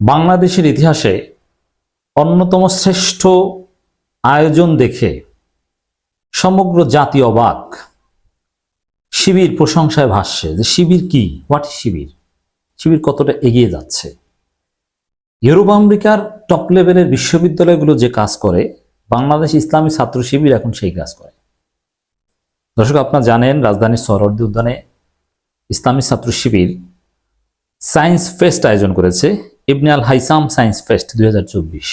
বাংলাদেশের ইতিহাসে অন্যতম শ্রেষ্ঠ আয়োজন দেখে সমগ্র জাতি অবাক। শিবির প্রশংসায় ভাসছে যে শিবির কি, হোয়াট শিবির, শিবির কতটা এগিয়ে যাচ্ছে। ইউরোপ আমেরিকার টপ লেভেলের বিশ্ববিদ্যালয়গুলো যে কাজ করে, বাংলাদেশ ইসলামী ছাত্র শিবির এখন সেই কাজ করে। দর্শক, আপনারা জানেন রাজধানীর সোহরাওয়ার্দী উদ্যানে ইসলামী ছাত্র শিবির সায়েন্স ফেস্ট আয়োজন করেছে, ইবনে আল হাইসাম সায়েন্স ফেস্ট 2024।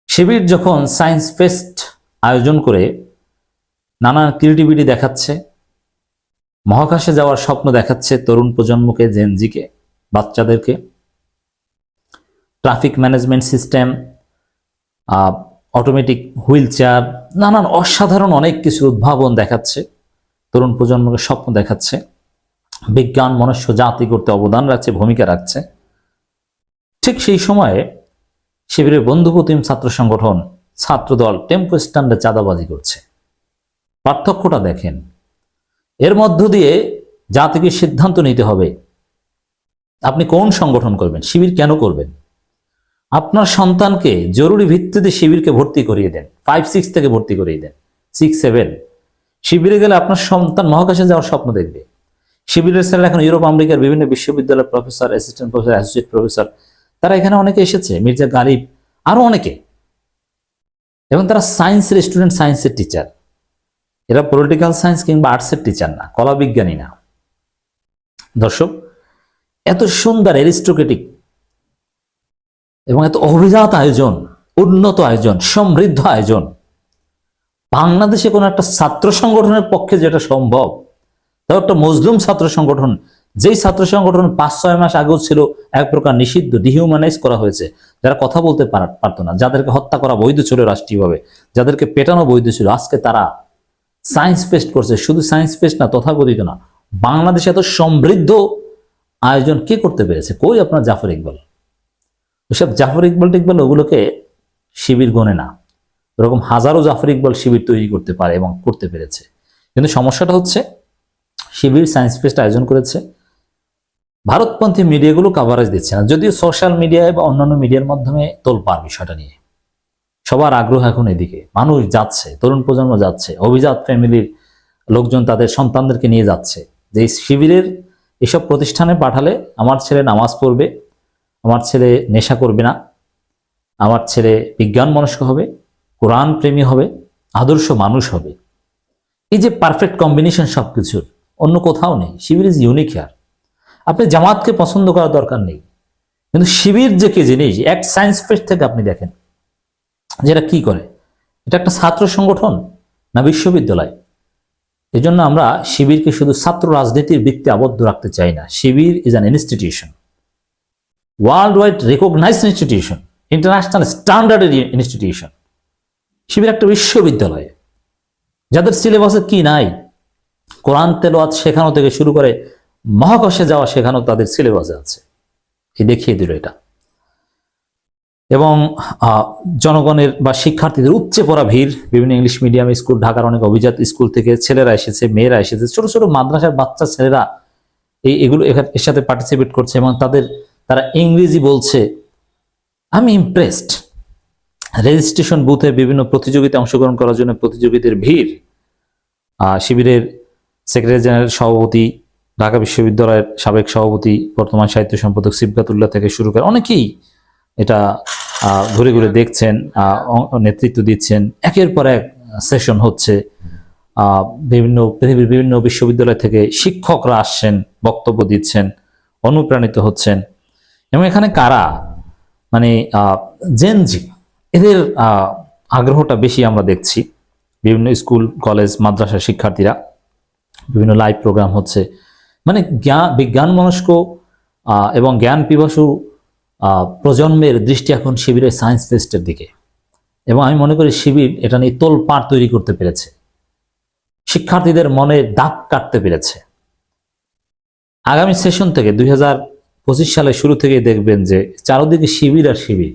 শিবির যখন সায়েন্স ফেস্ট আয়োজন করে নানা ক্রিয়েটিভিটি দেখাচ্ছে, মহাকাশে যাওয়ার স্বপ্ন দেখাচ্ছে তরুণ প্রজন্মকে, জেনজিকে, বাচ্চাদেরকে, traffic management system, automatic wheel chair, নানান অসাধারণ অনেক কিছু উদ্ভাবন দেখাচ্ছে, তরুণ প্রজন্মকে স্বপ্ন দেখাচ্ছে, বিজ্ঞান মনুষ্য জাতি করতে অবদান রাখছে, ভূমিকা রাখছে। ঠিক সেই সময়ে শিবিরের বন্ধুপ্রতিম ছাত্র সংগঠন ছাত্রদল টেম্পো স্ট্যান্ডে চাঁদাবাজি করছে। পার্থক্যটা দেখেন। এর মধ্য দিয়ে জাতিকে সিদ্ধান্ত নিতে হবে আপনি কোন সংগঠন করবেন, শিবির কেন করবেন। আপনার সন্তানকে জরুরি ভিত্তিতে শিবিরকে ভর্তি করিয়ে দেন, 5-6 থেকে ভর্তি করিয়ে দেন, 6-7। শিবিরে গেলে আপনার সন্তান মহাকাশে যাওয়ার স্বপ্ন দেখবে। শিবিরের স্যার এখন ইউরোপ আমেরিকার বিভিন্ন বিশ্ববিদ্যালয়ের professor, assistant professor, associate professor, তারা এখানে অনেকে এসেছে, মির্জা গালিব, আরো অনেকে। এবং তারা সায়েন্সের স্টুডেন্ট, সায়েন্সের টিচার। এরা পলিটিক্যাল সায়েন্স কিংবা আর্টসের টিচার না, কলা বিজ্ঞানী না। দর্শক, এত সুন্দর অ্যারিস্টোক্রেটিক এবং এত অভিজাত আয়োজন, উন্নত আয়োজন, সমৃদ্ধ আয়োজন বাংলাদেশে কোনো একটা ছাত্র সংগঠনের পক্ষে যেটা সম্ভব, তাও একটা মজলুম ছাত্র সংগঠন, যেই ছাত্র সংগঠন 5-6 মাস আগেও ছিল এক প্রকার নিষিদ্ধ, ডিহিউম্যানাইজ করা হয়েছে, যারা কথা বলতে পারতো না, যাদেরকে হত্যা করা বৈধ ছিল রাষ্ট্রীয়ভাবে, যাদেরকে পেটানো বৈধ ছিল, আজকে তারা সায়েন্স ফেস্ট করছে। শুধু সায়েন্স ফেস্ট না, তথাকথিত না, বাংলাদেশে এত সমৃদ্ধ আয়োজন কে করতে পেরেছে? কই আপনার জাফর ইকবাল? ওইসব জাফর ইকবাল টিকবাল ওগুলোকে শিবির গণে না। ওরকম হাজারো জাফর ইকবাল শিবির তৈরি করতে পারে এবং করতে পেরেছে। কিন্তু সমস্যাটা হচ্ছে, শিবির সায়েন্স ফেস্ট আয়োজন করেছে, ভারতপন্থী মিডিয়াগুলো কাভারেজ দিচ্ছে না, যদিও সোশ্যাল মিডিয়ায় বা অন্যান্য মিডিয়ার মাধ্যমে তোলপাড় বিষয়টা নিয়ে। সবার আগ্রহ এখন এদিকে, মানুষ যাচ্ছে, তরুণ প্রজন্ম যাচ্ছে, অভিজাত ফ্যামিলির লোকজন তাদের সন্তানদেরকে নিয়ে যাচ্ছে যে শিবিরের এসব প্রতিষ্ঠানে পাঠালে আমার ছেলে নামাজ পড়বে, আমার ছেলে নেশা করবে না, আমার ছেলে বিজ্ঞান মনস্ক হবে, কোরআন প্রেমী হবে, আদর্শ মানুষ হবে। এই যে পারফেক্ট কম্বিনেশন সবকিছুর, অন্য কোথাও নেই। শিবির ইজ ইউনিক হেয়ার। আপনি জামাতকে পছন্দ করার দরকার নেই, কিন্তু শিবির যে কি জিনিস, এক সায়েন্স ফেস্ট থেকে আপনি দেখেন যেটা কি করে। এটা একটা ছাত্র সংগঠন না বিশ্ববিদ্যালয়? এই জন্য আমরা শিবিরকে শুধু ছাত্র রাজনীতির বৃত্তে আবদ্ধ রাখতে চাই না। Shibir is an institution, world wide recognised institution, international স্ট্যান্ডার্ডের ইনস্টিটিউশন। শিবির একটা বিশ্ববিদ্যালয়, যাদের সিলেবাসে কি নাই, কোরআন তেলাওয়াত শেখানো থেকে শুরু করে মহাকাশে যাওয়া শেখানো তাদের সিলেবাসে আছে। এই দেখিয়ে দিল এটা। এবং জনগণের বা শিক্ষার্থীদের উপচে পড়া ভিড়, বিভিন্ন ইংলিশ মিডিয়াম স্কুল, ঢাকার অনেক অভিজাত স্কুল থেকে ছেলেরা এসেছে, মেয়েরা এসেছে, ছোট ছোট মাদ্রাসার বাচ্চা ছেলেরা এগুলো এর সাথে পার্টিসিপেট করছে এবং তারা ইংরেজি বলছে। আমি ইমপ্রেসড। রেজিস্ট্রেশন বুথে বিভিন্ন প্রতিযোগিতায় অংশগ্রহণ করার জন্য প্রতিযোগীদের ভিড়। শিবিরের সেক্রেটারি জেনারেল সভাপতি, ঢাকা বিশ্ববিদ্যালয়ের সাবেক সভাপতি, বর্তমান সাহিত্য সম্পাদক সিবগাতুল্লাহ থেকে শুরু করে অনেকেই এটা ঘুরে ঘুরে দেখছেন, নেতৃত্ব দিচ্ছেন। একের পর এক সেশন হচ্ছে, পৃথিবীর বিভিন্ন বিশ্ববিদ্যালয় থেকে শিক্ষকরা আসছেন, বক্তব্য দিচ্ছেন, অনুপ্রাণিত হচ্ছেন। এবং এখানে কারা, মানে জেনজি, এদের আগ্রহটা বেশি আমরা দেখছি। বিভিন্ন স্কুল, কলেজ, মাদ্রাসার শিক্ষার্থীরা, বিভিন্ন লাইভ প্রোগ্রাম হচ্ছে। মানে বিজ্ঞান মনস্ক এবং জ্ঞান পিপাসু প্রজন্মের দৃষ্টি এখন শিবিরের সায়েন্স ফেস্টের দিকে। এবং আমি মনে করি শিবির এটা নিয়ে তোলপাড় তৈরি করতে পেরেছে, শিক্ষার্থীদের মনে দাগ কাটতে পেরেছে। আগামী সেশন থেকে 2025 সালের শুরু থেকে দেখবেন যে চারদিকে শিবির আর শিবির।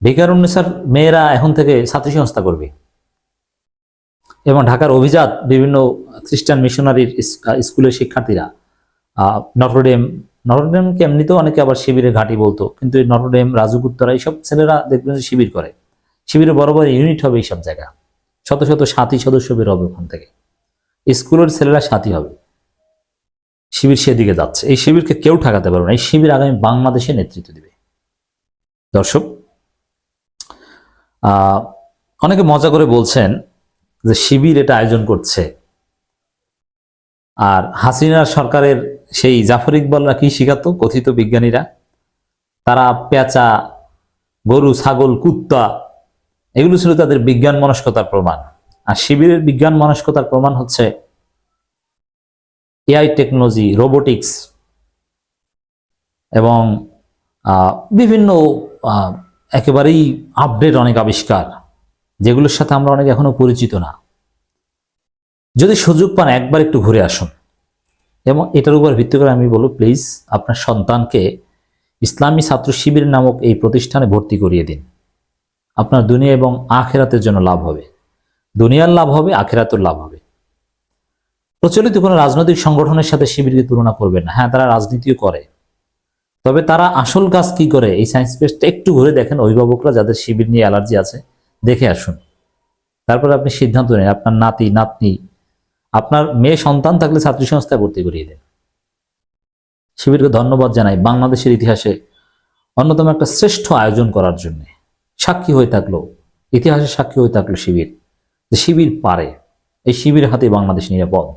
ভিকারুন্নেসার মেয়েরা এখন থেকে ছাত্রী সংস্থা করবে এবং ঢাকার অভিজাত বিভিন্ন খ্রিস্টান মিশনারির স্কুলের শিক্ষার্থীরা, নটরডেম নটরডেমকে এমনিতেও অনেকে আবার শিবিরের ঘাঁটি বলতো, কিন্তু এই নটরডেম, রাজুগুপ্তরা এইসব ছেলেরা দেখবেন যে শিবির করে। শিবিরে বড় বড় ইউনিট হবে এইসব জায়গা, শত শত সাথী সদস্য বের হবে ওখান থেকে, স্কুলের ছেলেরা সাথী হবে। শিবির সেদিকে যাচ্ছে। এই শিবিরকে কেউ ঠেকাতে পারবে না। এই শিবির আগামী বাংলাদেশে নেতৃত্ব দিবে। দর্শক, অনেকে মজা করে বলছেন যে শিবির এটা আয়োজন করছে, আর হাসিনার সরকারের সেই জাফর ইকবালরা কি শিখাতো কথিত বিজ্ঞানীরা, তারা পেঁচা, গরু, ছাগল, কুত্তা, এগুলো ছিল তাদের বিজ্ঞান মনস্কতার প্রমাণ। আর শিবিরের বিজ্ঞান মনস্কতার প্রমাণ হচ্ছে এআই টেকনোলজি, রোবোটিক্স এবং বিভিন্ন একেবারেই আপডেট অনেক আবিষ্কার, যেগুলোর সাথে আমরা অনেক এখনো পরিচিত না। যদি সুযোগ পান একবার একটু ঘুরে আসুন। এবং এটার উপর ভিত্তি করে আমি বলবো, প্লিজ আপনার সন্তানকে ইসলামী ছাত্র শিবির নামক এই প্রতিষ্ঠানে ভর্তি করিয়ে দিন। আপনার দুনিয়া এবং আখেরাতের জন্য লাভ হবে। দুনিয়ার লাভ হবে, আখেরাতের লাভ হবে। প্রচলিত কোনো রাজনৈতিক সংগঠনের সাথে শিবিরকে তুলনা করবেন না। হ্যাঁ, তারা রাজনীতিও করে, তবে তারা আসল কাজ কি করে এই সায়েন্স ফেস্টটা একটু ঘুরে দেখেন। অভিভাবকরা যাদের শিবির নিয়ে অ্যালার্জি আছে, দেখে আসুন। তারপরে আপনি সিদ্ধান্ত নেন। আপনার নাতি, নাতনি, আপনার মেয়ে সন্তান থাকলে ছাত্রী সংস্থায় ভর্তি করিয়ে দেন। শিবিরকে ধন্যবাদ জানাই বাংলাদেশের ইতিহাসে অন্যতম একটা শ্রেষ্ঠ আয়োজন করার জন্য। সাক্ষী হয়ে থাকলো, ইতিহাসের সাক্ষী হয়ে থাকলো শিবির, যে শিবির পারে। এই শিবির হাতে বাংলাদেশ নিরাপদ।